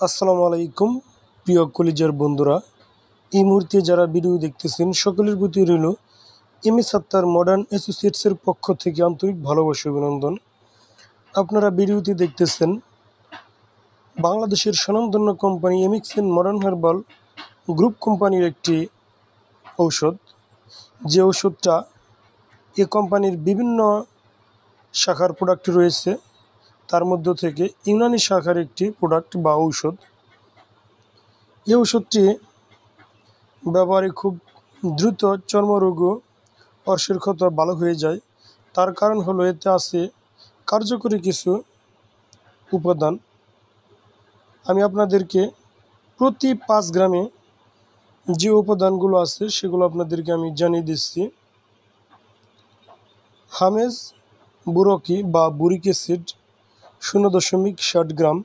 আসসালামু আলাইকুম প্রিয় কলিজার বন্ধুরা, এই মুহূর্তে যারা ভিডিও দেখতেছেন সকলের প্রতি রইল সাত্তার মডার্ন অ্যাসোসিয়েটসের পক্ষ থেকে আন্তরিক ভালোবাসা অভিনন্দন। আপনারা ভিডিওতে দেখতেছেন বাংলাদেশের স্বনামধন্য কোম্পানি এমিক্সেন মডার্ন হার্বাল গ্রুপ কোম্পানির একটি ঔষধ, যে ঔষধটা এ কোম্পানির বিভিন্ন শাখার প্রোডাক্ট রয়েছে, তার মধ্য থেকে ইউনানি শাখার একটি প্রোডাক্ট বা ঔষধ। এই ওষুধটি ব্যবহারে খুব দ্রুত চর্মরোগ ও অর্শের ক্ষত ভালো হয়ে যায়। তার কারণ হলো এতে আছে কার্যকরী কিছু উপাদান। আমি আপনাদেরকে প্রতি 5 গ্রামে যে উপাদানগুলো আছে সেগুলো আপনাদেরকে আমি জানিয়ে দিচ্ছি। হামেজ বুরকি বা বুরিক অ্যাসিড 0.60 গ্রাম,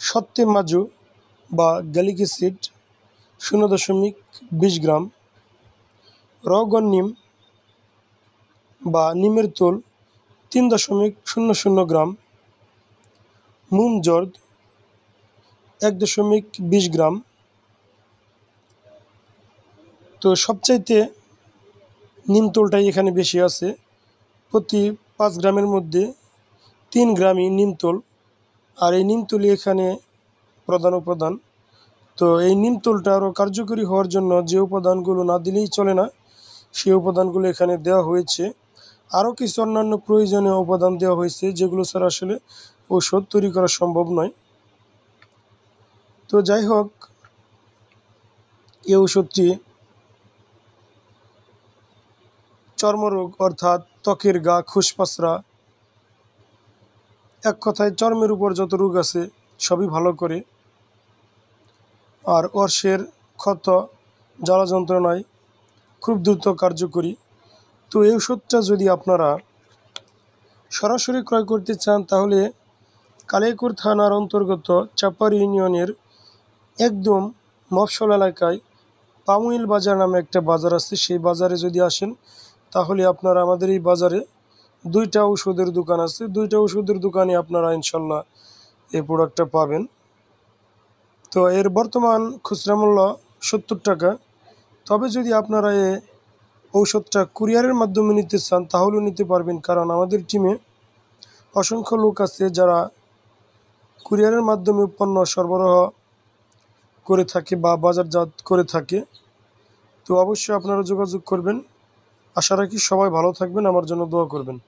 সত্যে মাজু বা গ্যালিক অ্যাসিড 0.20 গ্রাম, রগন নিম বা নিমের তোল 3.00 গ্রাম, মুম জর্দ 1.20 গ্রাম। তো সবচাইতে নিমতোলটাই এখানে বেশি আছে। প্রতি 5 গ্রামের মধ্যে 3 গ্রামই নিমতোল, আর এই নিমতোলই এখানে প্রধান উপাদান। তো এই নিমতোলটা আরও কার্যকরী হওয়ার জন্য যে উপাদানগুলো না দিলেই চলে না, সেই উপাদানগুলো এখানে দেওয়া হয়েছে। আরও কিছু অন্যান্য প্রয়োজনীয় উপাদান দেওয়া হয়েছে, যেগুলো ছাড়া আসলে ঔষধ তৈরি করা সম্ভব নয়। তো যাই হোক, এই ঔষধটি চর্মরোগ অর্থাৎ ত্বকের গা খুসপাসরা, এক কথায় চর্মের উপর যত রোগ আছে সবই ভালো করে। আর অর্শের ক্ষত, জ্বালা যন্ত্রণায় খুব দ্রুত কার্যকরী। তো এই ওষুধটা যদি আপনারা সরাসরি ক্রয় করতে চান, তাহলে কালিয়াকৈর থানার অন্তর্গত চাপার ইউনিয়নের একদম মফস্বল এলাকায় পামুইল বাজার নামে একটা বাজার আছে। সেই বাজারে যদি আসেন, তাহলে আপনারা আমাদের এই বাজারে 2টা ওষুধের দোকান আছে। 2টা ওষুধের দোকানে আপনারা ইনশাল্লাহ এই প্রোডাক্টটা পাবেন। তো এর বর্তমান খুচরা মূল্য 70 টাকা। তবে যদি আপনারা এই ঔষধটা কুরিয়ারের মাধ্যমে নিতে চান, তাহলেও নিতে পারবেন, কারণ আমাদের টিমে অসংখ্য লোক আছে যারা কুরিয়ারের মাধ্যমে পণ্য সরবরাহ করে থাকে বা বাজারজাত করে থাকে। তো অবশ্যই আপনারা যোগাযোগ করবেন। আশা রাখি সবাই ভালো থাকবেন, আমার জন্য দোয়া করবেন।